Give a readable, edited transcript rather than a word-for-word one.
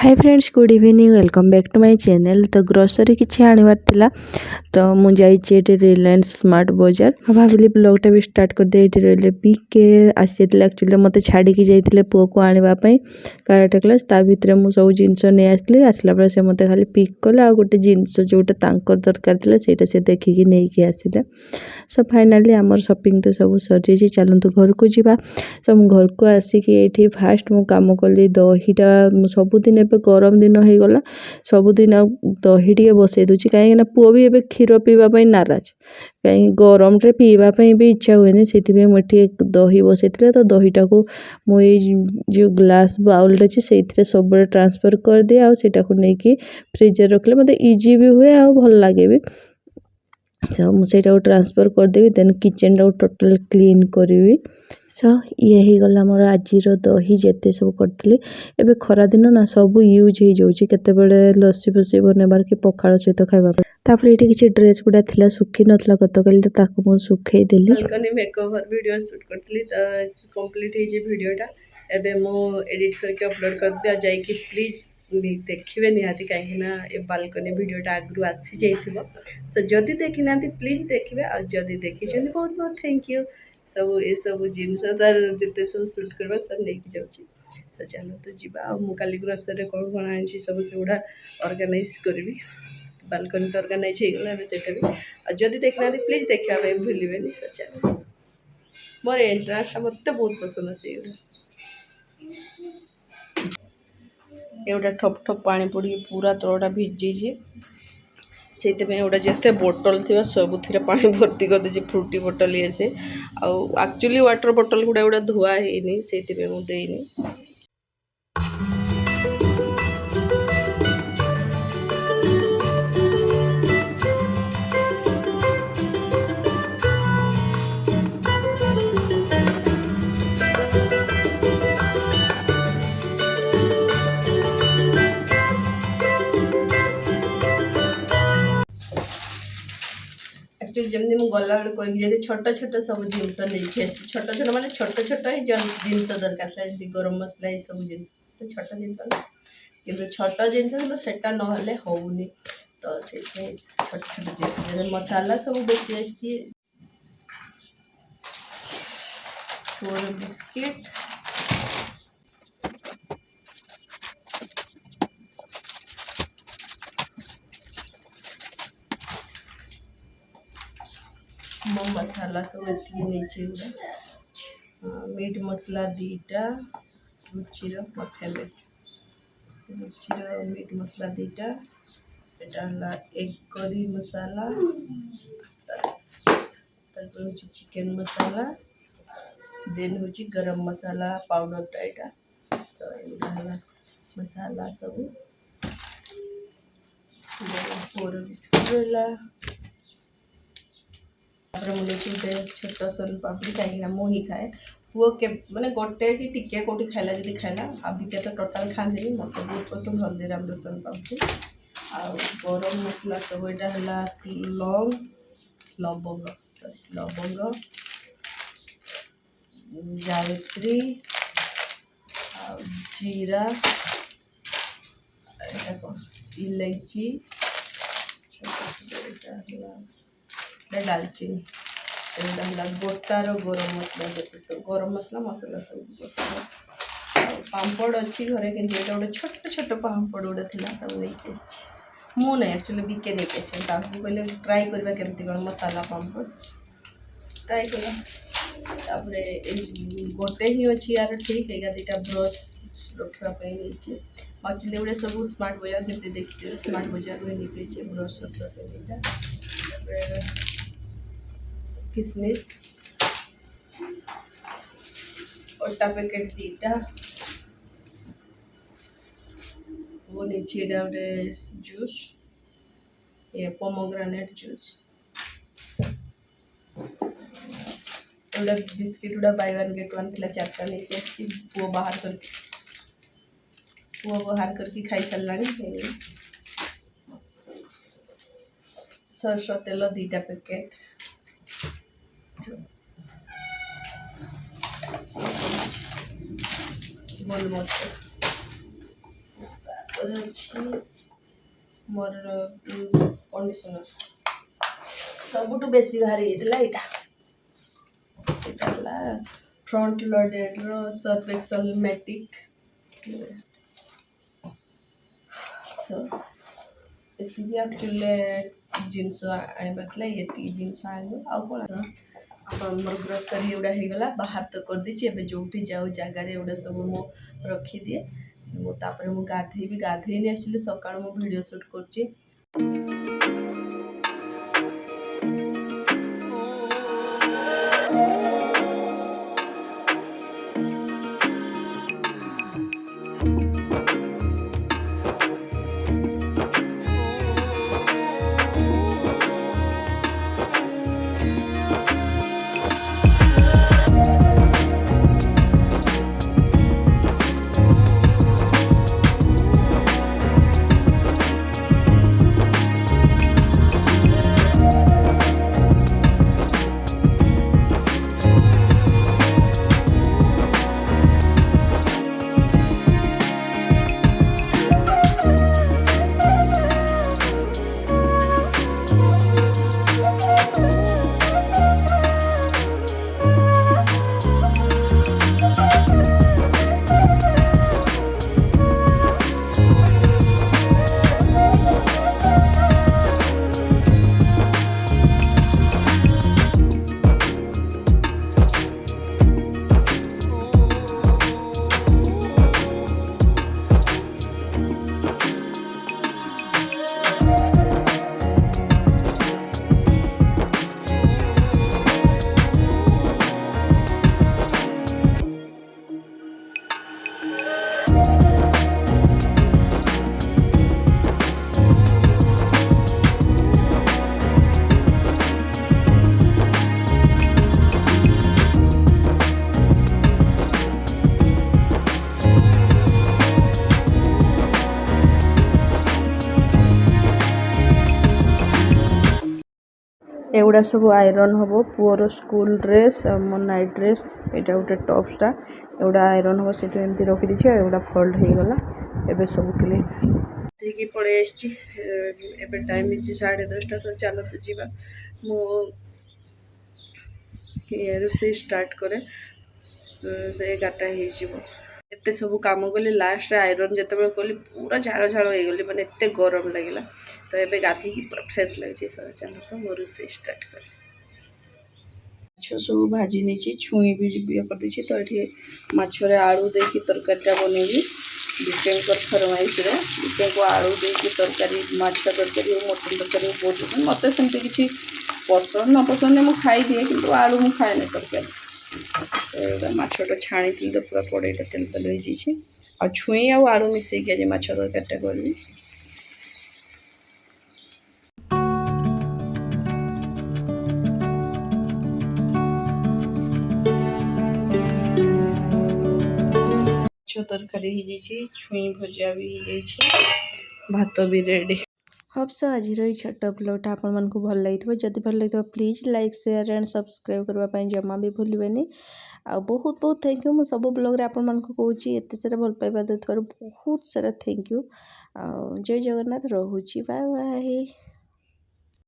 Hi friends, good evening, welcome back to my channel. तो grocery किसी आनबार थिला तो मुझे रिलायंस स्मार्ट बाजार भाविली ब्लॉगटा भी स्टार्ट कर दे। रही पिके आसी एक्चुअली मत छाड़ी जाते पुओ को आने कराटे क्लास ता भितर मुझे सब जिनस नहीं आसली आसला बेले से मत खाली पिक कले आ गोटे जिनस जोटा दरकार था ସେଇଟା से देखिकी नहीं आसिले। सो फाइनाली आमर शॉपिंग तो सब सरी चलतु घर को जीवा। सो मु घर को आसिकी ये फास्ट मु काम कली दहीटा सबुदिन ए गरम दिन हो गला सबुदिन दही टे बसई दूची कहीं पुओ भी एबे क्षीर पीवाई नाराज कहीं गरम रे पीवाई भी इच्छा हुए से मुझे दही बसई तो दहीटा को मुझे जो ग्लास बाउल अच्छे से सब ट्रांसफर कर दिए आटा को लेकिन फ्रिज रखले मत इजी भी हुए आ भल लगे भी। सो मुझे ट्रांसफर करदेवी देन किचन टाक टोटाल क्लीन करी। सो ये गला मोर आज दही जिते सब करी एवं खरा दिन ना सब यूज हो जाऊँगी केतबेले लस्सी फसी बनवार कि पखाड़ सहित खावाप। तापर ये किसी ड्रेस गुड़ा थिला सुखी नथला गतकाली तो ताकू मु सुखई देली। बालकनी मेकओवर वीडियो शूट करथली तो कंप्लीट हे जे वीडियोटा एबे मो एडिट करके अपलोड कर दिया जाय कि प्लीज देखिए निहाती कहीं ए बालकनी वीडियोटा आगु आसी जाइथिबो। सो जदि देखि नांती प्लीज देखिए आ जदि देखि छन बहुत बहुत थैंक यू। सब ए सब जिनस तार जिते सब शूट करबा सब लेके जाउची। तो चलो तो जीवा आ मु काली ग्रोसरी कोन कोन आछि सब सेउडा ऑर्गेनाइज करबी। बालकनी तो ऑर्गेनाइज हो गला सेटा भी आ जदि देखना प्लीज देखा भूलिए। चलो मोर एंट्रांस मत बहुत पसंद अच्छे एटा ठप ठप पानी पड़ी पूरा तलटा भिजी से गोटा जिते बोटल थी सब पा भर्ती करदे फ्रुटी बोटल ये से आक्चुअली वाटर बोटल गुड़ा गुड़ा धुआ है से मुझे एक्चुअली जमी मुझे गला बेल कही छोट छोट सब जिनस नहीं छोट छोट माने छोट छोट ही जिनस दरकार था जमी गरम मसला ये सब जिन छोट जिन छोट जिन सेटा ना होनी तो से छोट छोट जिन मसाला सब बेसी आसी बिस्किट मो मसाला सब ये नीचे मीट मसला दीटा रुचि पठेल रुचि मीट मसला दीटा एटा एग करी मसाला हूँ चिकेन मसाला देन हूँ गरम मसाला पाउडर टाइटा तो ये मसाला सब बिस्किट रहा मुझे छोट सोन पापड़ी कहीं मुझे खाए पुओ के मैंने गोटे कि टिके कौटी खाला जब खाला आबिका तो टोटाल खाते मत बहुत पसंद हल्दीराम सोन पापड़ी आ गरम मसला सब यहाँ लौंग लवंग लवंग जावित्री जीरा इलायची दालचीनी गोटार गरम मसला जो सब गरम मसला मसला सब पापड़ अच्छी घरे कि गोटे छोट छोट पापड़ गोटे थी मु नहीं एक्चुअली बिके नहीं कहले ट्राए करवा केमती कौन मसाला पापड़ ट्राए कर गोटे ही अच्छी यार ठीक है दुटा ब्रश रखापी एक्चुअली गोटे सब स्मार्ट बाजार जब देखते स्मार्ट बाजार में लिखे ब्रश रखापी किसमिस अटा पैकेट दीटा वो नीचे गोटे जूस ये पोमोग्रेनेट जूस एवं बिस्किट गुड़ा बाय वन गेट वन थी चार्टा नहीं पुओ बाहर करके खाई सारा सरसों तेल दीटा पैकेट गोलमरिच मोर कंडीशनर सबुठ बेसी भारी होता यहाँ front loaded Surf Excel Matic actually jeans आने ये जिनस आनु आउ कौन मोर ग्रोसरी एवढा हो गला बाहर तो कर देछि एबे जोठी जाऊ जगार एवढा सब मो रखी दिए तापर मु गाधेबी गाधेनी एक्चुअली सकाळ मु वीडियो शूट करछि एगुड़ा सब आयरन हम पुअर स्कूल ड्रेस मो नाइट ड्रेस यहाँ गोटे टॉप्सटा एगुड़ा आयरन हम से एमती रखी एगुड़ा फोल्ड हो गला एबे सब क्लीन देखिए पड़े एबे टाइम है 10:30 तो चलो तो जीवा मो रोषे स्टार्ट करे से 11टा एते सब काम कली लास्ट आयरन जिते कली पूरा झाड़ झाड़ हो गली मैंने एत गरम लगे तो ये गाधे पूरा फ्रेश लगे चलो तो मोर रोषे स्टार्ट कर माछ सब भाजी नहीं छुई भी ये कर दी तो ये मछरे आलू देकी तरकारीटा बनैबी दीपेंकर फरमाइश दीपे को आलू देकी तरकारी माछ तरकारी मटन तरकारी बहुत मत सेमती किसी पसंद न पसंद मुझे खाई दिए कि आलू मुझे खाए तरकारी माछटा छाणी तो पूरा कड़ईटा तेल तेल हो जाइए आ छुई आलू मिसेक आज माछ तरकारीटा करी तरकारी छुई भजा भी भात भी रेडी हम सो आज छोट ब्लॉगटा आपण मानक भल लगी जदि भल लगी please like share and subscribe करने जमा भी भूलबेनि आ बहुत बहुत थैंक यू मुझे सब ब्लॉग आपण मानक कहूँ एत सारा भल पाइबा देथिबार बहुत सारा थैंक यू जय जगन्नाथ रोची बाय बाय।